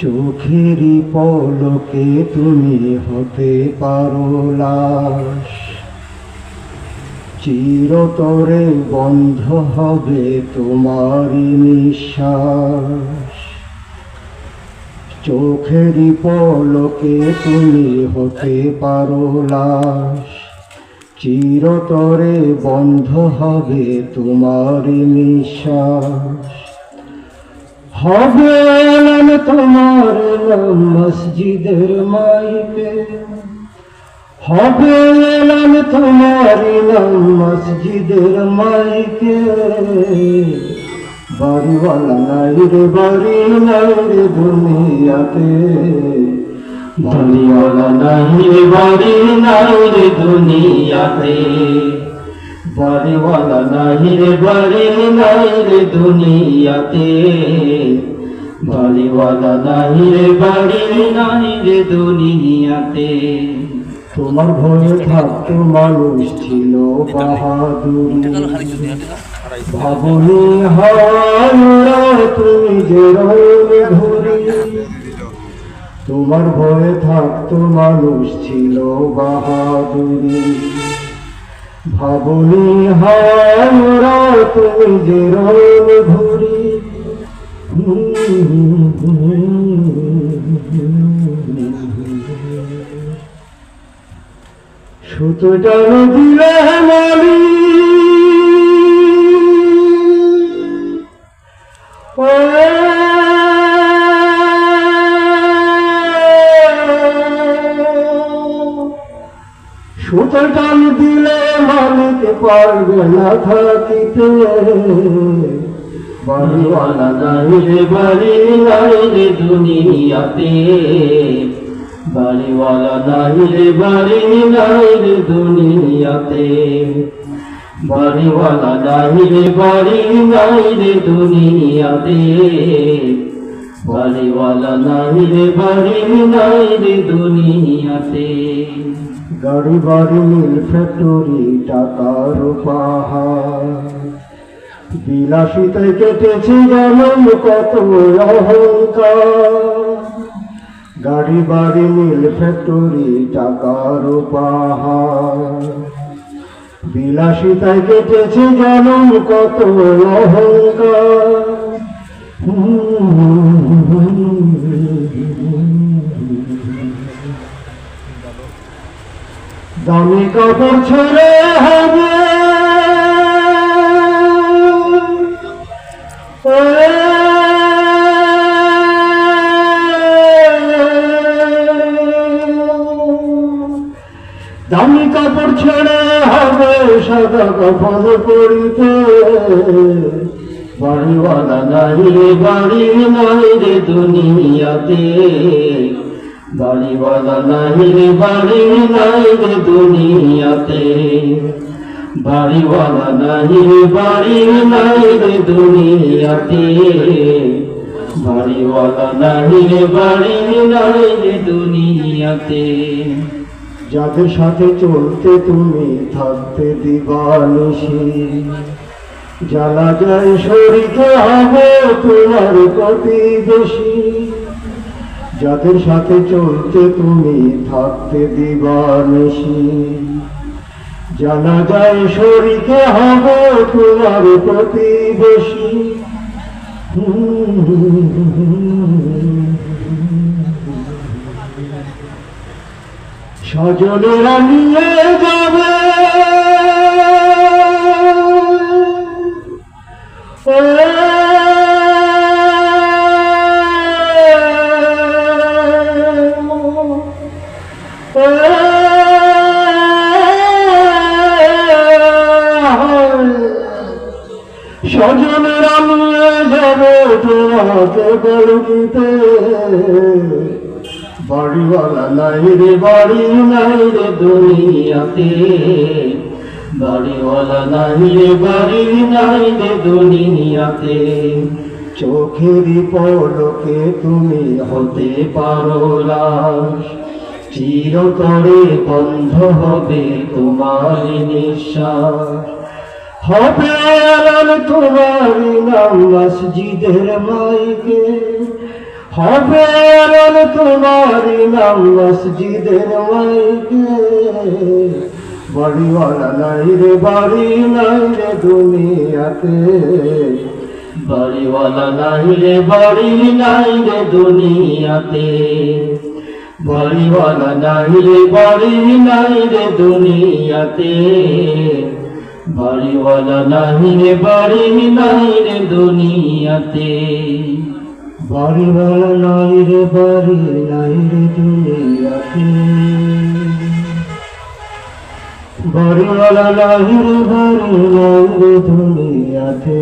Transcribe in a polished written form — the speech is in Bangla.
চোখেরই পলকে তুমি হতে পারো লাশ, চিরতরে বন্ধ হবে তোমারই নিঃশ্বাস। চোখেরই পলকে তুমি হতে পারো লাশ, চিরতরে বন্ধ হবে তোমারই নিঃশ্বাস। হবে এলান তোমার নাম মসজিদের মাইকে, হবে এলান তোমার নাম মসজিদের মাইকে। বাড়িওয়ালা নাই রে বাড়ি নাই রে দুনিয়াতে, বাড়িওয়ালা নাই রে বাড়ি নাই রে দুনিয়াতে, বাড়িওয়ালা নাই রে বাড়ি নাই রে দুনিয়াতে, বাড়িওয়ালা নাই রে বাড়ি নাই রে দুনিয়াতে। তোমার ভয়ে থাকতো মানুষ ছিল বাহাদুরি, ভাবনি হায় তুমি যে রয়ে ঘুরি। তোমার ভয়ে থাকতো মানুষ ছিল বাহাদুরি, ভাবনি হায় তুমি যে রয়ে ঘুরি। সুতো টান দিলে মালি সুতো টান দিলে মালিক পারবে না থাকিতে। বাড়িওয়ালা নাই রে বাড়ি নাই রে দুনিয়াতে, বাড়িওয়ালা নাই রে বাড়ি নাই রে দুনিয়াতে, বাড়িওয়ালা নাই রে বাড়ি নাই রে দুনিয়াতে, বাড়িওয়ালা নাই রে বাড়ি নাই রে দুনিয়াতে। গাড়ি বাড়ি মিল ফ্যাক্টরি টাকার পাহাড়, বিলাসিতায় কেটেছে জানম কত অহংকার। গাড়ি বাড়ি মিল ফ্যাক্টরি টাকার পাহাড়, বিলাসিতায় কেটেছে জানম কত অহংকার। দামি কাপড় ছেড়ে হবে দামি কাপড় ছেড়ে হবে সাদা কাপড় পরিতে। বাড়িওয়ালা নাই রে বাড়ি নাই রে দুনিয়াতে, বাড়িওয়ালা নাই রে বাড়ি নাই রে দুনিয়াতে, বাড়িওয়ালা নাই রে বাড়ি নাই রে দুনিয়াতে, বাড়িওয়ালা নাই রে বাড়ি নাই রে দুনিয়াতে। যাদের সাথে চলতে তুমি থাকতে দিবানিশি, জ্বালা যায় শরীকে হবে তোমার প্রতিবেশী। যাদের সাথে চলতে তুমি থাকতে দিবানিশি, জানা যায় শরীকে হবে তোমার প্রতিবেশী। স্বজনেরা নিয়ে যাবে স্বজনেরা নিয়ে যাবে তোমাকে বলতে। বাড়িওয়ালা নাই রে বাড়ি নাই রে দুনিয়াতে, বাড়িওয়ালা নাই রে বাড়ি নাই রে দুনিয়াতে। চোখেরই পলকে তুমি হতে পারো লাশ, চিরতরে বন্ধ হবে তোমার নিঃশ্বাস। হবে এলান তোমার নাম মসজিদের মাইকে, হবে আর তোমারি নাম মসজিদের মাইকে বাড়িওয়ালা নাই রে বাড়ি নাই রে দুনিয়াতে বাড়িওয়ালা নাই রে বাড়ি নাই রে দুনিয়াতে বাড়িওয়ালা নাই রে বাড়ি নাই রে দুনিয়াতে বাড়িওয়ালা নাই রে বাড়ি নাই রে দুনিয়াতে বাড়িওয়ালা নাই রে বাড়ি নাই রে দুনিয়াতে বাড়িওয়ালা নাই রে বাড়ি নাই রে দুনিয়াতে